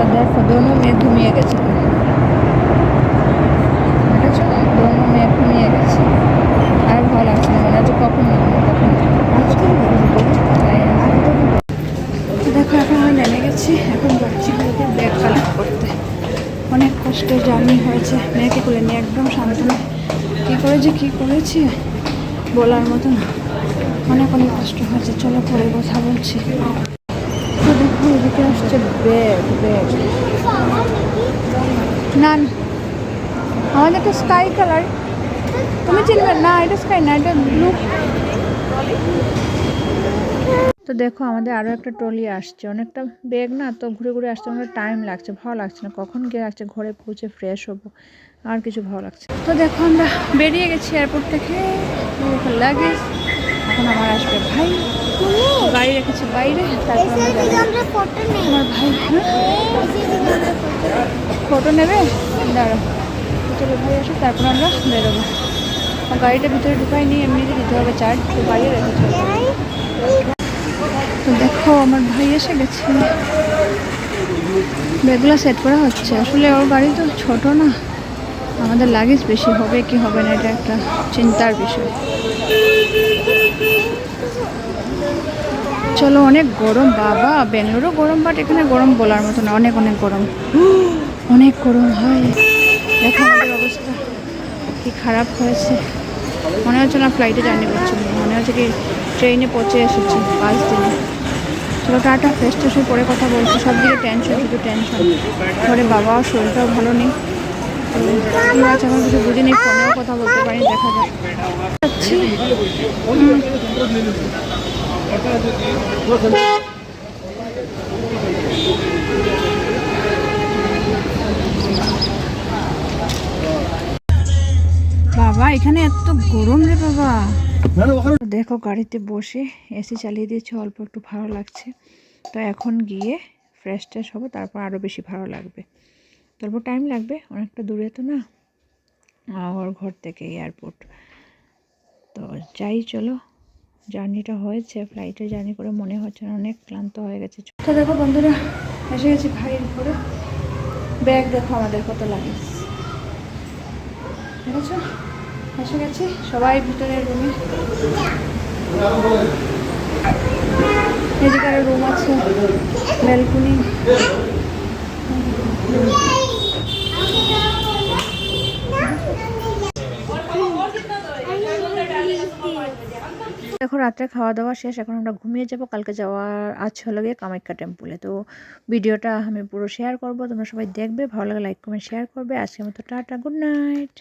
तो देखो दोनों মেয়ে ঘুমিয়ে গেছে, দেখেছো दोनों মেয়ে ঘুমিয়ে গেছে। আর ভালো লাগছে না, মনে হচ্ছে কখন নামবো কখন। তো দেখো এখন আমি নেমে গেছি, এখন যাচ্ছি মেয়েকে ব্যাগ কালেক্ট করতে। অনেক কষ্টে জার্নি হয়েছে, মেয়েকে করে নিয়ে একদম শান্ত নয়। কী করেছি বলার মতো না, অনেক কষ্ট হয়েছে। চলো পরে কথা বলছি। তো দেখো এদিকে আসছে ব্যাগ ব্যাগ না, আমাদের তো স্কাই কালার, তুমি চিনবে না, এটা স্কাই না, এটা ব্লু। তো দেখো আমাদের আরও একটা ট্রলি আসছে, অনেকটা ব্যাগ না, তো ঘুরে ঘুরে আসতে অনেক টাইম লাগছে, ভালো লাগছে না। কখন গিয়ে আসছে ঘরে পৌঁছে ফ্রেশ হবো, আর কিছু ভালো লাগছে। তো দেখো আমরা বেরিয়ে গেছি এয়ারপোর্ট থেকে, লাগেজ। এখন আমার আসবে ভাই, গাড়ি রেখেছি বাইরে, তারপর আমার ভাই ফটো নেবে, দাঁড়া চলো ভাই আসো, তারপর আমরা বেরোবো। গাড়িটা ভিতরে ঢুকাই নিয়ে এমনিতে দিতে হবে চার্জ, তো বাইরে রেখেছি। তো দেখো আমার ভাই এসে গেছে, ব্যাগগুলো সেট করা হচ্ছে। আসলে ওর গাড়ি তো ছোট না, আমাদের লাগেজ বেশি হবে কি হবে না এটা একটা চিন্তার বিষয়। চলো, অনেক গরম বাবা, বেঙ্গালুরু গরম, বাট এখানে গরম বলার মতো না, অনেক গরম, অনেক গরম হয়। দেখো আমাদের অবস্থা কি খারাপ হয়েছে, মনে হচ্ছে না ফ্লাইটে জার্নি করছি, মনে হচ্ছে কি ট্রেনে পৌঁছে এসেছি 5 দিনে। চলো টাটা, ফ্রেশ ট্রেশ হয়ে পরে কথা বলছি। সব দিকে টেনশন, শুধু টেনশন। ঘরে বাবাও শরীরটাও ভালো নেই, তো কী হয়েছে আমার কিছু বুঝিনি, ফোনেও কথা বলতে পারি, দেখা যাচ্ছি। বাবা এখানে এত গরম রে বাবা। দেখো গাড়িতে বসে এসি চালিয়ে দিয়েছে, অল্প একটু ভালো লাগছে। তো এখন গিয়ে ফ্রেশ ট্রেশ হবো, তারপর আরও বেশি ভালো লাগবে। তারপর টাইম লাগবে, অনেকটা দূরে তো না আমার ঘর থেকে এয়ারপোর্ট। তো যাই, চলো। জার্নিটা হয়েছে, ফ্লাইটে জার্নি করে মনে হচ্ছে না, অনেক ক্লান্ত হয়ে গেছে। তো দেখো বন্ধুরা, এসে গেছি ভাইয়ের ঘরে। ব্যাগ দেখো আমাদের কত লাগে, দেখেছো? এসে গেছি, সবাই ভিতরে রুমে। এদিকে আরো রুম আছে, ব্যালকনি। দেখো রাত্রে খাওয়া দাওয়া শেষ, এখন আমরা ঘুমিয়ে যাব। কালকে যাওয়ার আছে হলো গিয়ে কামাখ্যা টেম্পলে। তো ভিডিওটা আমি পুরো শেয়ার করব, তোমরা সবাই দেখবে, ভালো লাগে লাইক কমেন্ট শেয়ার করবে। আজকের মতো টাটা, গুড নাইট।